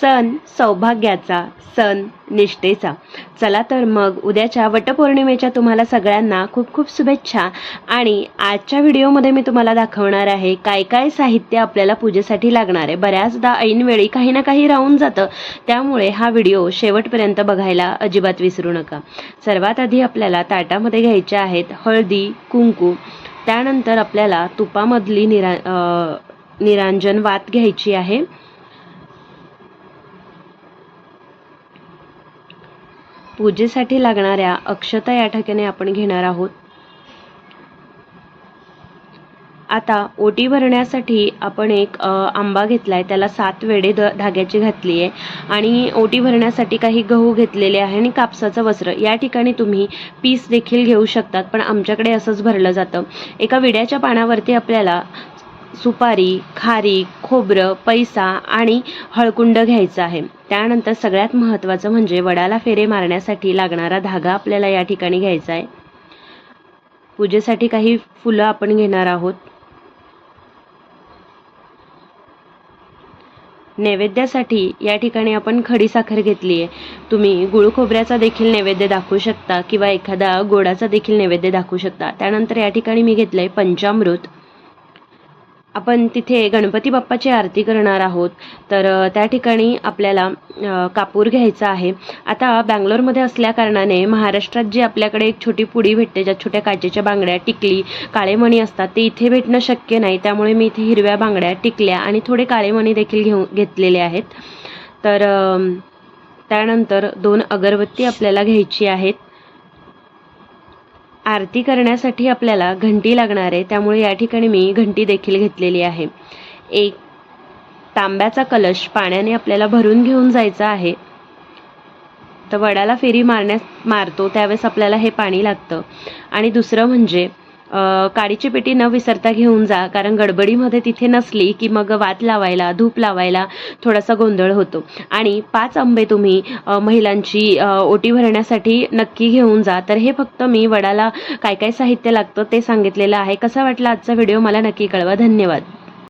सण सौभाग्याचा, सण निष्ठेचा। चला तर मग उद्याच्या वटपौर्णिमेच्या तुम्हाला सगळ्यांना खूप खूप शुभेच्छा। आणि आजच्या व्हिडिओमध्ये मी तुम्हाला दाखवणार आहे काय काय साहित्य आपल्याला पूजेसाठी लागणार आहे। बऱ्याचदा ऐनवेळी काही ना काही राहून जातं, त्यामुळे हा व्हिडिओ शेवटपर्यंत बघायला अजिबात विसरू नका। सर्वात आधी आपल्याला ताटामध्ये घ्यायचे आहेत हळदी, कुंकू। त्यानंतर आपल्याला तुपामधली निरांजन वात घ्यायची आहे। पूजेसाठी लागणाऱ्या अक्षता या ठिकाणी आपण घेणार आहोत। आता ओटी भरण्यासाठी आपण एक आंबा घेतलाय, त्याला 7 वेढे धाग्याची घातली आहे आणि ओटी भरण्यासाठी काही गहू घेतलेले आहे आणि कापसाचं वस्त्र। या ठिकाणी तुम्ही पीस देखील घेऊ शकतात, पण आमच्याकडे असंच भरलं जातं। एका विड्याच्या पानावरती आपल्याला सुपारी, खारीक, खोबरं, पैसा आणि हळकुंड घ्यायचं आहे। त्यानंतर सगळ्यात महत्त्वाचं म्हणजे वडाला फेरे मारण्यासाठी लागणारा धागा आपल्याला या ठिकाणी घ्यायचा आहे। पूजेसाठी काही फुलं आपण घेणार आहोत। नैवेद्यासाठी या ठिकाणी आपण खडीसाखर घेतली आहे। तुम्ही गुळ खोबऱ्याचा देखील नैवेद्य दाखवू शकता किंवा एखादा गोडाचा देखील नैवेद्य दाखवू शकता। त्यानंतर या ठिकाणी मी घेतलंय पंचामृत। आपण तिथे गणपती बाप्पाची आरती करणार आहोत, तर त्या ठिकाणी आपल्याला कापूर घ्यायचा आहे। आता बँगलोरमध्ये असल्या कारणाने महाराष्ट्रात जी आपल्याकडे एक छोटी पुडी भेटते, ज्यात छोट्या काचेच्या बांगड्या, टिकली, काळे मणी असतात, ते इथे भेटणं शक्य नाही। त्यामुळे मी इथे हिरव्या बांगड्या, टिकल्या आणि थोडे काळे मणी देखील घेतलेले आहेत। तर त्यानंतर 2 अगरबत्ती आपल्याला घ्यायची आहेत। आरती करण्यासाठी आपल्याला घंटी लागणार आहे, त्यामुळे या ठिकाणी मी घंटी देखील घेतलेली आहे। एक तांब्याचा कलश पाण्याने आपल्याला भरून घेऊन जायचा आहे। तर वडाला फेरी मारतो त्यावेळेस आपल्याला हे पाणी लागतं। आणि दुसरं म्हणजे काडीची पेटी न विसरता घेऊन जा, कारण गडबडीमध्ये तिथे नसली की मग वात लावायला, धूप लावायला थोडासा गोंधळ होतो। आणि 5 आंबे तुम्ही महिलांची ओटी भरण्यासाठी नक्की घेऊन जा। तर हे फक्त मी वडाला काय काय साहित्य लागतं ते सांगितलेलं आहे। कसा वाटला आजचा व्हिडिओ मला नक्की कळवा। धन्यवाद।